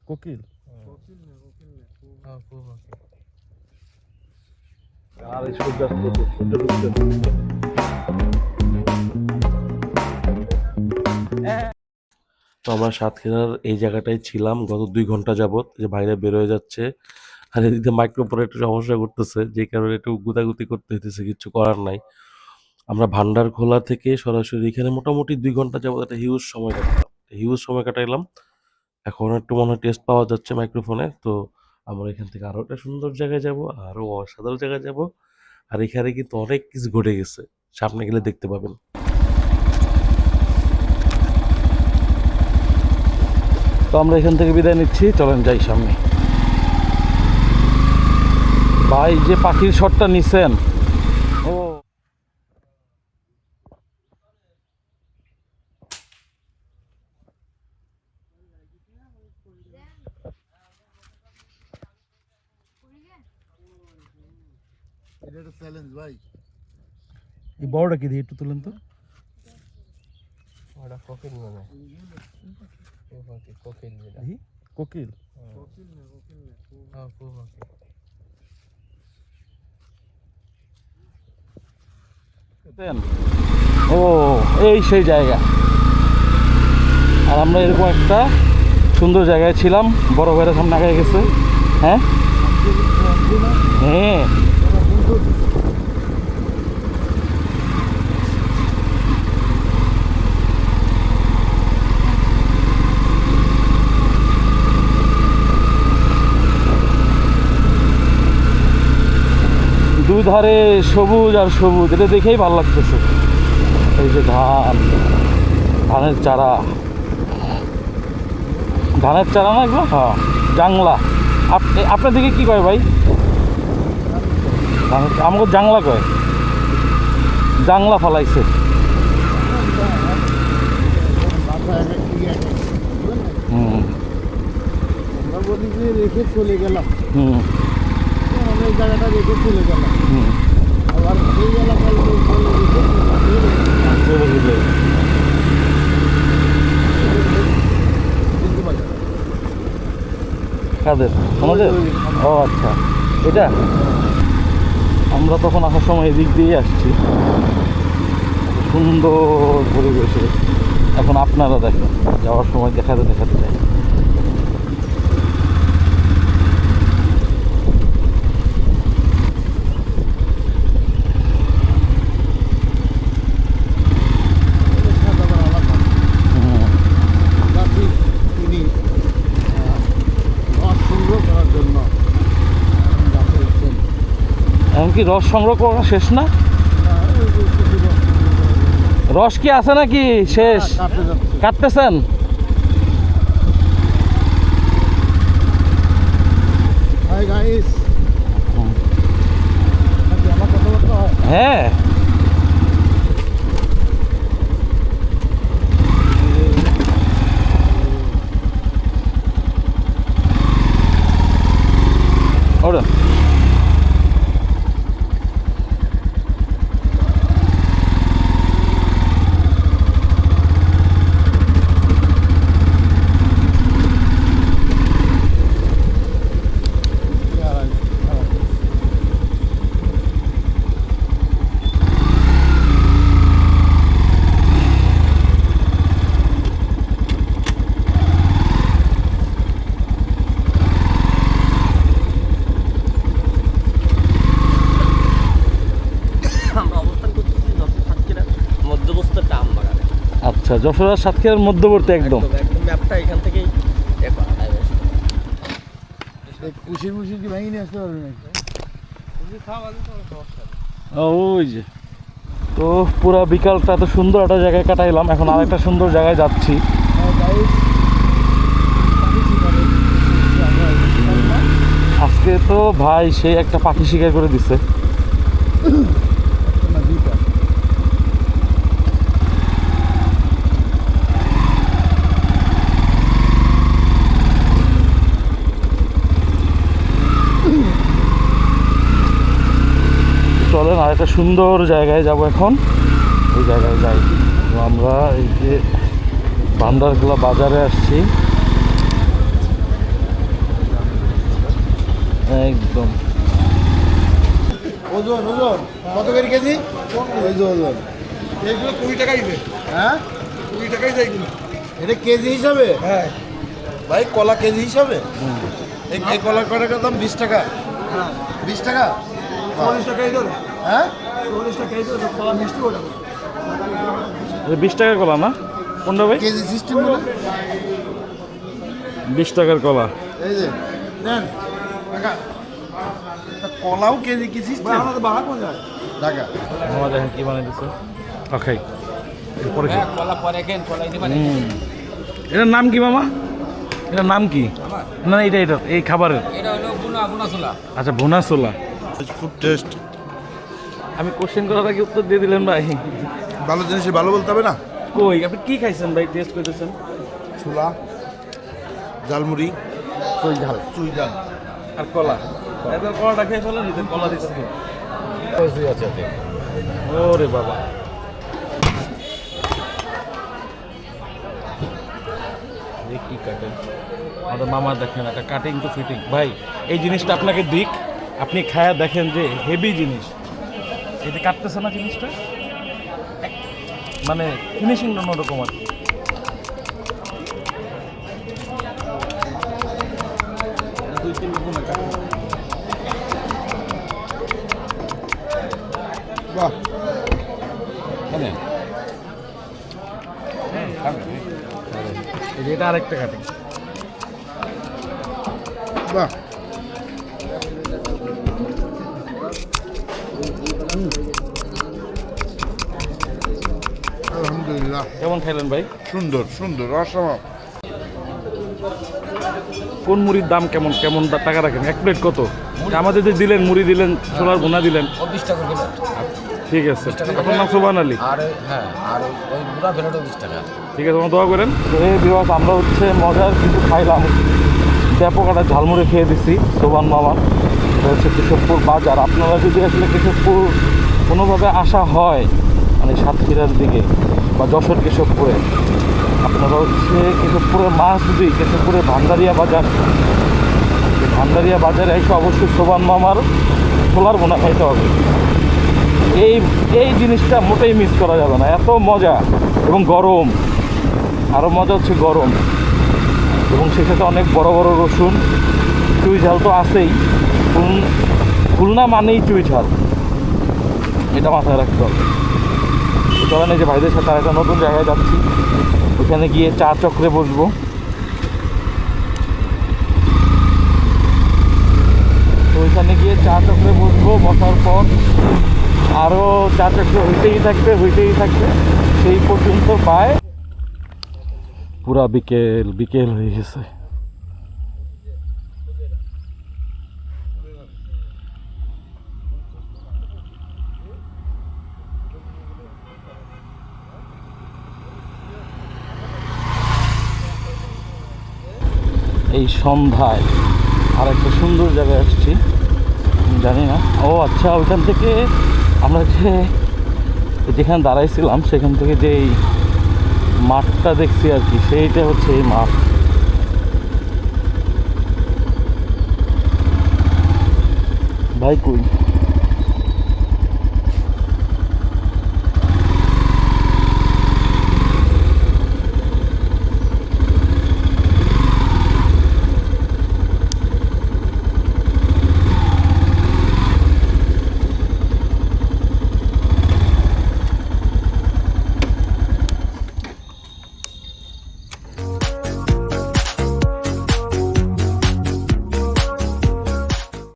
কোকিল আর সূর্যাস্ত সূর্য ডুবতেছে। তো আমরা সাতক্ষীরার এই জায়গাটায় ছিলাম গত 2 ঘন্টা যাবত, যে বাইরে বের হয়ে যাচ্ছে আর এদিকে মাইক্রোফোনে একটু সমস্যা করতেছে, যে কারণে একটু গুতাগুতি করতে হইতেছে, কিছু করার নাই। আমরা ভান্ডারখোলা থেকে সরাসরি এখানে মোটামুটি 2 ঘন্টা যাবত একটা হিউজ সময় কাটাইলাম। এখন একটু মনে হয় টেস্ট পাওয়া যাচ্ছে মাইক্রোফোনে। তো আমরা এখান থেকে আরো একটা সুন্দর জায়গায় যাব, আরো অসাধারণ জায়গায় যাব। আর এখানে কিন্তু অনেক কিছু ঘটে গেছে, সামনে গেলে দেখতে পাবেন। তো আমরা এখান থেকে বিদায় নিচ্ছি, চলেন যাই সামনে। ভাই যে পাখির শটটা নিছেন, ও এটা একটা চ্যালেঞ্জ ভাই। এই বড়টা কি দিয়ে একটু তুলেন তো। ওটা কোকিল মনে হয়। কোকিল যেটা। কোকিল হ্যাঁ কোকিল। ও এই সেই জায়গা। আর আমরা এরকম একটা সুন্দর জায়গায় ছিলাম, বড় ভাইয়ের সামনে আগে গেছে। হ্যাঁ হ্যাঁ দুই ধারে সবুজ আর সবুজ, এটা দেখেই ভালো লাগতেছে। এই যে ধানের চারা না এগুলো? হ্যাঁ জাংলা। আপনার দিকে কি কয় ভাই? আমাকে জাংলা কয়, জাংলা ফালাইছে। হুম আমরা বলি যে রেখে চলে গেলাম, হুম আমরা এই জায়গাটা রেখে চলে গেলাম। হুম আবার এই এলাকার লোক বলে চলে গেলে কাদের? আমাদের? ও আচ্ছা, এটা আমরা তখন আসার সময় এদিক দিয়ে আসছি, সুন্দর পরিবেশে। এখন আপনারা দেখেন, যাওয়ার সময় দেখাতে চাই। তিনি রস সংগ্রহ করার জন্য গাছে উঠছেন। এমনকি রস সংগ্রহ করা শেষ না? রস কি আছে নাকি শেষ? কাটতেছেন? হাই গাইস, আমার কথাবার্তা হয়। হ্যাঁ ওরা আচ্ছা, যশোর আর সাতক্ষীরার মধ্যবর্তী একদম। ম্যাপটা এখান থেকেই কুশির মুশির কি ভেঙে নিয়ে আসতে পারবে নাকি? ওই যে, তো পুরো বিকালটা এত সুন্দর একটা জায়গায় কাটাইলাম, এখন আরেকটা সুন্দর জায়গায় যাচ্ছি। আজকে তো ভাই সেই একটা পাখি শিকার করে দিছে। চলেন আরেকটা সুন্দর জায়গায় যাব এখন, ওই জায়গায় যাই। আমরা এই যে ভান্ডারখোলা বাজারে আসছি, একদম ওজন ওজন কত করে কেজি ওই যে ওজন এইগুলো 20 টাকাই দিবে। হ্যাঁ 20 টাকাই যায় এগুলো। এটা কেজি হিসাবে হ্যাঁ ভাই কলা কেজি হিসাবে এই কলার কটার দাম 20 টাকা 20 টাকা 40 টাকাই ধরো। হ্যাঁ 40 টাকাই ধরো, কলা মিষ্টি ওটা। 20 টাকার কলা না কোনটা ভাই? কেজি সিস্টেম বলে 20 টাকার কলা। এই যে নেন টাকা তা কলাও কেজি কি সিস্টেম আমাদের বাড়া কোন যায়? টাকা মামা দেখেন কি বানাই দিছে। ওকে এরপরে কি? কলা পরে কেন, কলা দিতে পারে। এটার নাম কি মামা? এটার নাম কি? না এটা এই খাবারের। এটা হলো বুনা ছোলা। আচ্ছা ভুনা ছোলা। খুব টেস্ট আমি কোশ্চেন করার আগে উত্তর দিয়ে দিলেন ভাই। ভালো জিনিস ভালো বলতে হবে না কই আপনি কি খাইছেন ভাই? টেস্ট করতেছেন? ছোলা জালমুড়ি কই ঝাল চুই জাল আর কলা। এবার কলাটা খেয়ে ফেলেন, এদের কলা দিচ্ছে। আছে এতে। ওরে বাবা, কি কাটেন আমাদের মামা দেখেন, একটা কাটিং টু ফিটিং। ভাই এই জিনিসটা আপনাকে দিক, আপনি খায়া দেখেন যে হেভি জিনিস। এই যে কাটতেছে না জিনিসটা, মানে ফিনিশিং অন্যরকম আর কি। দুই তিন রকমের কাটিং। বাহ এই যে এটা আরেকটা কাটিং। বাহ আলহামদুলিল্লাহ কেমন খাইলেন ভাই? সুন্দর সুন্দর অসামান্য কোন মুড়ির দাম কেমন কেমন টাকা রাখেন? এক প্লেট কত? আমাদের যে দিলেন মুড়ি দিলেন, ছোলার ভুনা দিলেন। 20 টাকা কিলো। ঠিক আছে, আপনার নাম সুবহান আলী। আর হ্যাঁ, আর ওই বুড়া ভেড়াটা 20 টাকা। ঠিক আছে, আমার দোয়া করেন। এই বিভাগ আমরা হচ্ছে মজার কিছু খাইলাম, ব্যাপক একটা ঝালমুড়ি খেয়ে দিছি সোবান মামা। এটা হচ্ছে কেশবপুর বাজার। আপনারা যদি আসলে কেশবপুর কোনোভাবে আসা হয়, মানে সাতক্ষীরার দিকে বা যশোর কেশবপুরে, আপনারা হচ্ছে কেশবপুরের মাছ যদি কেশবপুরের ভান্ডারিয়া বাজার, ভান্ডারিয়া বাজারে এসে অবশ্যই সোবান মামার ছোলার বোনা খাইতে হবে। এই জিনিসটা মোটেই মিস করা যাবে না, এত মজা এবং গরম। আরও মজা হচ্ছে গরম, এবং সেক্ষেত্রে অনেক বড় বড় রসুন। চুই ঝাল তো আছেই, খুলনা মানেই চুই ঝাল, এটা মাথায় রাখতে হবে। চলেন এই যে ভাইদের সাথে আরেকটা নতুন জায়গায় যাচ্ছি, ওখানে গিয়ে চা চক্রে বসবো। তো ওইখানে গিয়ে চা চক্রে বসবো, বসার পর আরও চা চক্র হইতেই থাকবে সেই পর্যন্ত পায় পুরা বিকেল হয়ে গেছে। এই সন্ধ্যায় আর একটা সুন্দর জায়গায় আসছি, জানি না। ও আচ্ছা, ওইখান থেকে আমরা যেখানে দাঁড়াইছিলাম সেখান থেকে যে এই মাঠটা দেখছি আর কি, সেইটা হচ্ছে এই মাঠ। ভাই কই?